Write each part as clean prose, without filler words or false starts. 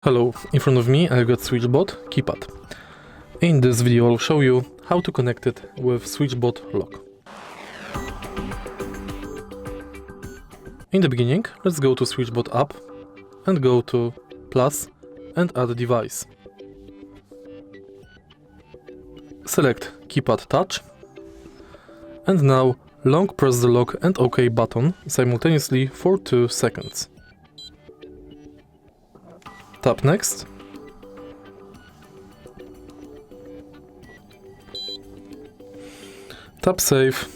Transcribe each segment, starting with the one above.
Hello, in front of me I've got SwitchBot Keypad. In this video I'll show you how to connect it with SwitchBot Lock. In the beginning, let's go to SwitchBot app and go to plus and add device. Select Keypad Touch and now long press the lock and OK button simultaneously for 2 seconds. Tap Next. Tap Save.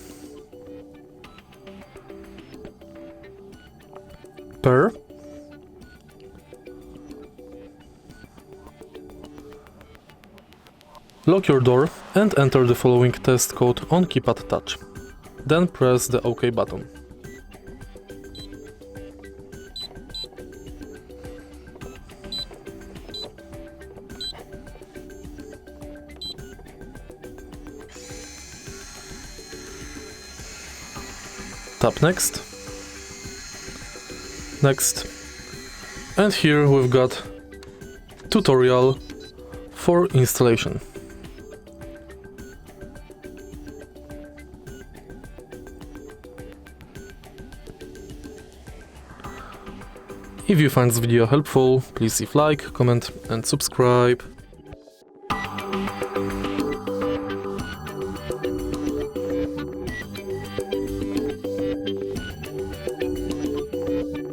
Pair. Lock your door and enter the following test code on Keypad Touch. Then press the OK button. Tap Next. Next. And here we've got tutorial for installation. If you find this video helpful, please leave like, comment and subscribe.